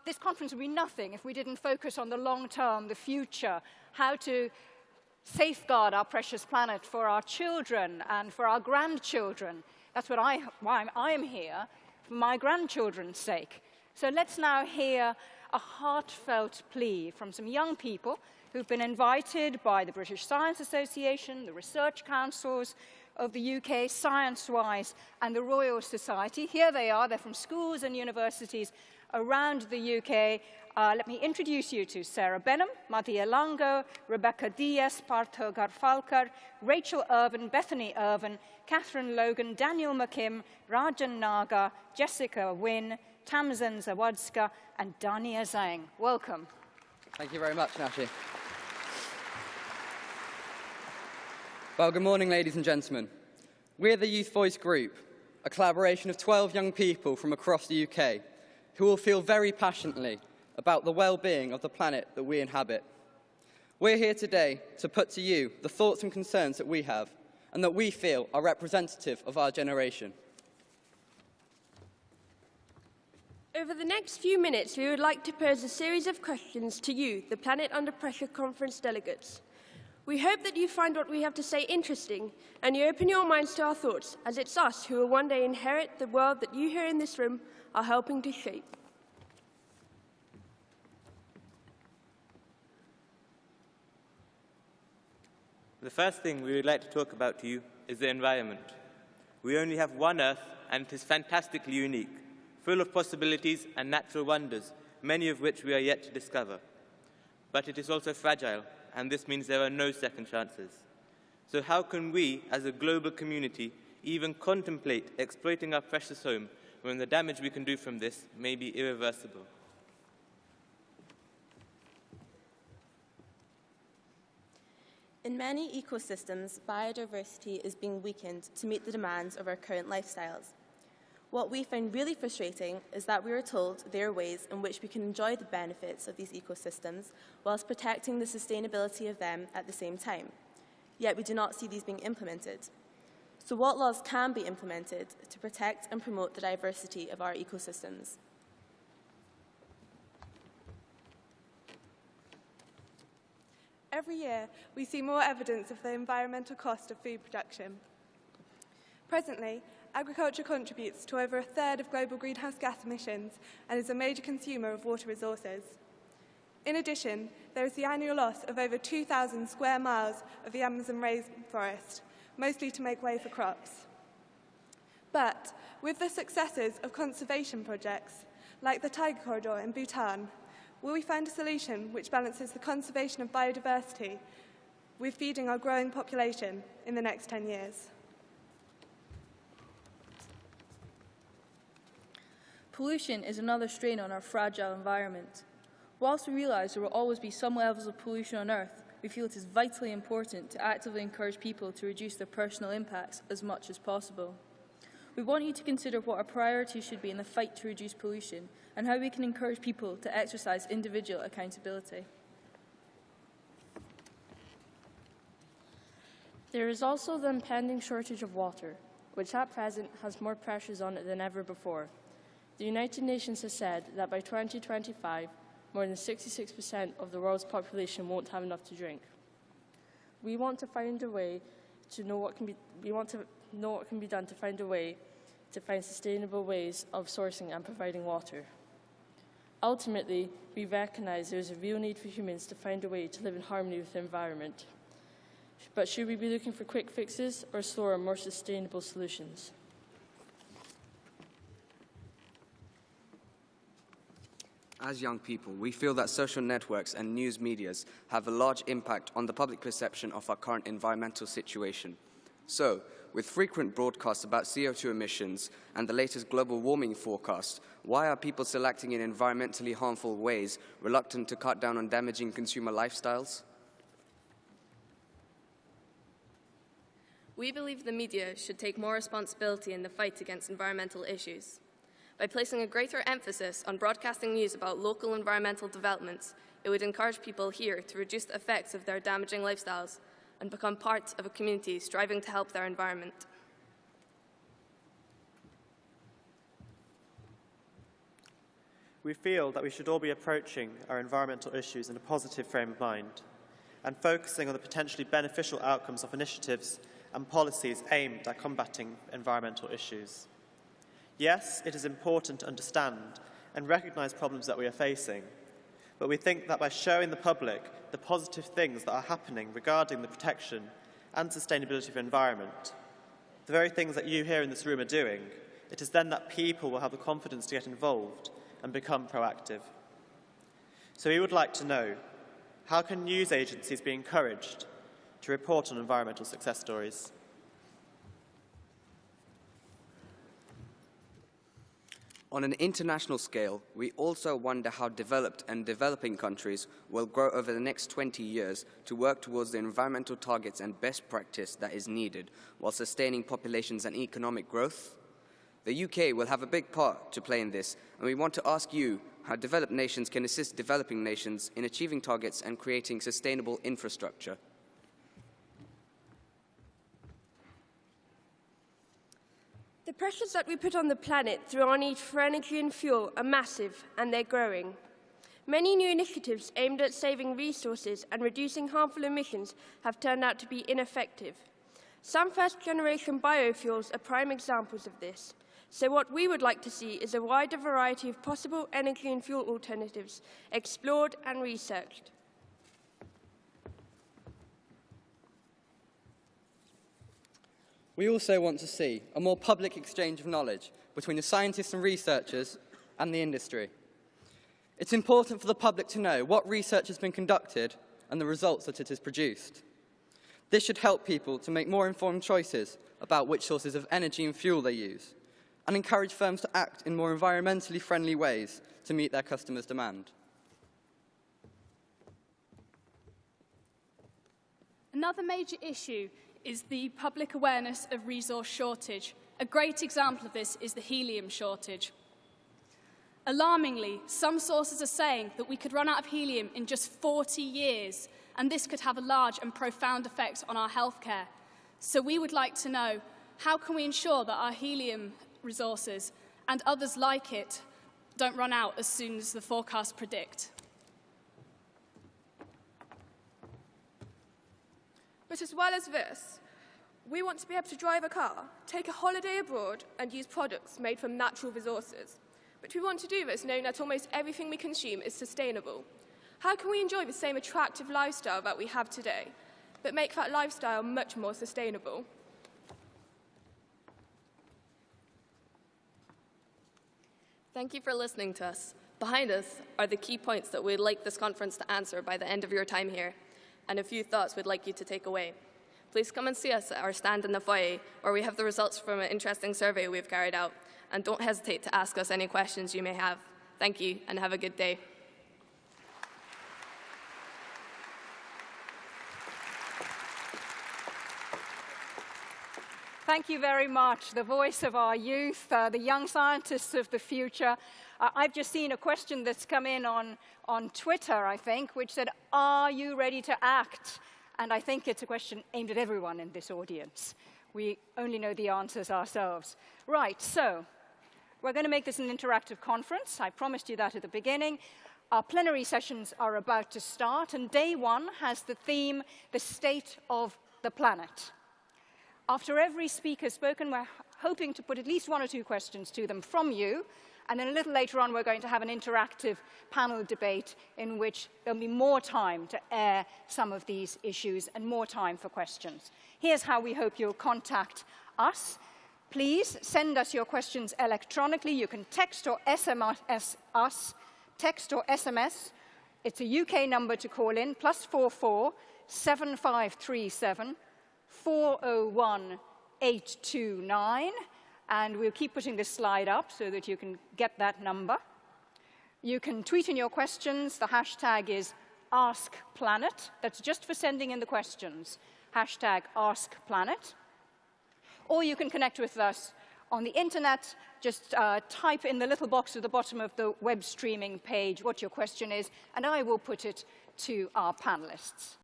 This conference would be nothing if we didn't focus on the long term, the future, how to safeguard our precious planet for our children and for our grandchildren. That's why I am here, for my grandchildren's sake. So let's now hear a heartfelt plea from some young people who've been invited by the British Science Association, the Research Councils of the UK, Sciencewise, and the Royal Society. Here they are. They're from schools and universities around the UK. Let me introduce you to Sarah Benham, Mattia Lango, Rebecca Diaz, Partho Garfalkar, Rachel Irvin, Bethany Irvin, Catherine Logan, Daniel McKim, Rajan Naga, Jessica Wynn, Tamzin Zawadska, and Dania Zhang. Welcome. Thank you very much, Nashi. Well, good morning, ladies and gentlemen. We're the Youth Voice Group, a collaboration of 12 young people from across the UK who will feel very passionately about the well-being of the planet that we inhabit. We're here today to put to you the thoughts and concerns that we have and that we feel are representative of our generation. Over the next few minutes, we would like to pose a series of questions to you, the Planet Under Pressure Conference delegates. We hope that you find what we have to say interesting and you open your minds to our thoughts, as it's us who will one day inherit the world that you here in this room are helping to shape. The first thing we would like to talk about to you is the environment. We only have one Earth, and it is fantastically unique, full of possibilities and natural wonders, many of which we are yet to discover. But it is also fragile, and this means there are no second chances. So how can we, as a global community, even contemplate exploiting our precious home when the damage we can do from this may be irreversible? In many ecosystems, biodiversity is being weakened to meet the demands of our current lifestyles. What we find really frustrating is that we are told there are ways in which we can enjoy the benefits of these ecosystems whilst protecting the sustainability of them at the same time. Yet we do not see these being implemented. So what laws can be implemented to protect and promote the diversity of our ecosystems? Every year, we see more evidence of the environmental cost of food production. Presently, agriculture contributes to over a third of global greenhouse gas emissions and is a major consumer of water resources. In addition, there is the annual loss of over 2,000 square miles of the Amazon rainforest, mostly to make way for crops. But with the successes of conservation projects, like the Tiger Corridor in Bhutan, will we find a solution which balances the conservation of biodiversity with feeding our growing population in the next 10 years? Pollution is another strain on our fragile environment. Whilst we realise there will always be some levels of pollution on Earth, we feel it is vitally important to actively encourage people to reduce their personal impacts as much as possible. We want you to consider what our priorities should be in the fight to reduce pollution and how we can encourage people to exercise individual accountability. There is also the impending shortage of water, which at present has more pressures on it than ever before. The United Nations has said that by 2025, more than 66% of the world's population won't have enough to drink. We want to find a way to know what can be done to find a way to find sustainable ways of sourcing and providing water. Ultimately, we recognise there is a real need for humans to find a way to live in harmony with the environment. But should we be looking for quick fixes or slower, more sustainable solutions? As young people, we feel that social networks and news medias have a large impact on the public perception of our current environmental situation. So, with frequent broadcasts about CO2 emissions and the latest global warming forecast, why are people still acting in environmentally harmful ways, reluctant to cut down on damaging consumer lifestyles? We believe the media should take more responsibility in the fight against environmental issues. By placing a greater emphasis on broadcasting news about local environmental developments, it would encourage people here to reduce the effects of their damaging lifestyles and become part of a community striving to help their environment. we feel that we should all be approaching our environmental issues in a positive frame of mind and focusing on the potentially beneficial outcomes of initiatives and policies aimed at combating environmental issues. Yes, it is important to understand and recognise problems that we are facing, but we think that by showing the public the positive things that are happening regarding the protection and sustainability of the environment, the very things that you here in this room are doing, it is then that people will have the confidence to get involved and become proactive. So we would like to know, how can news agencies be encouraged to report on environmental success stories? On an international scale, we also wonder how developed and developing countries will grow over the next 20 years to work towards the environmental targets and best practice that is needed while sustaining populations and economic growth. The UK will have a big part to play in this, and we want to ask you how developed nations can assist developing nations in achieving targets and creating sustainable infrastructure. The pressures that we put on the planet through our need for energy and fuel are massive, and they're growing. Many new initiatives aimed at saving resources and reducing harmful emissions have turned out to be ineffective. Some first-generation biofuels are prime examples of this. So what we would like to see is a wider variety of possible energy and fuel alternatives explored and researched. We also want to see a more public exchange of knowledge between the scientists and researchers and the industry. It's important for the public to know what research has been conducted and the results that it has produced. This should help people to make more informed choices about which sources of energy and fuel they use, and encourage firms to act in more environmentally friendly ways to meet their customers' demand. Another major issue is the public awareness of resource shortage. A great example of this is the helium shortage. Alarmingly, some sources are saying that we could run out of helium in just 40 years, and this could have a large and profound effect on our healthcare. So we would like to know, how can we ensure that our helium resources and others like it don't run out as soon as the forecasts predict? But as well as this, we want to be able to drive a car, take a holiday abroad, and use products made from natural resources. But we want to do this knowing that almost everything we consume is sustainable. How can we enjoy the same attractive lifestyle that we have today, but make that lifestyle much more sustainable? Thank you for listening to us. Behind us are the key points that we'd like this conference to answer by the end of your time here, and a few thoughts we'd like you to take away. Please come and see us at our stand in the foyer, where we have the results from an interesting survey we've carried out, and don't hesitate to ask us any questions you may have. Thank you, and have a good day. Thank you very much. The voice of our youth, the young scientists of the future. I've just seen a question that's come in on Twitter, I think, which said, "Are you ready to act?" And I think it's a question aimed at everyone in this audience. We only know the answers ourselves. Right, so we're going to make this an interactive conference. I promised you that at the beginning. Our plenary sessions are about to start, and day one has the theme, the state of the planet. After every speaker's spoken, we're hoping to put at least one or two questions to them from you, and then a little later on we're going to have an interactive panel debate in which there'll be more time to air some of these issues and more time for questions. Here's how we hope you'll contact us. Please send us your questions electronically. You can text or SMS us, text or SMS. It's a UK number to call in, +44 7537 401 829. And we'll keep putting this slide up so that you can get that number. You can tweet in your questions. The hashtag is AskPlanet. That's just for sending in the questions. Hashtag AskPlanet. Or you can connect with us on the internet. Just type in the little box at the bottom of the web streaming page what your question is, and I will put it to our panelists.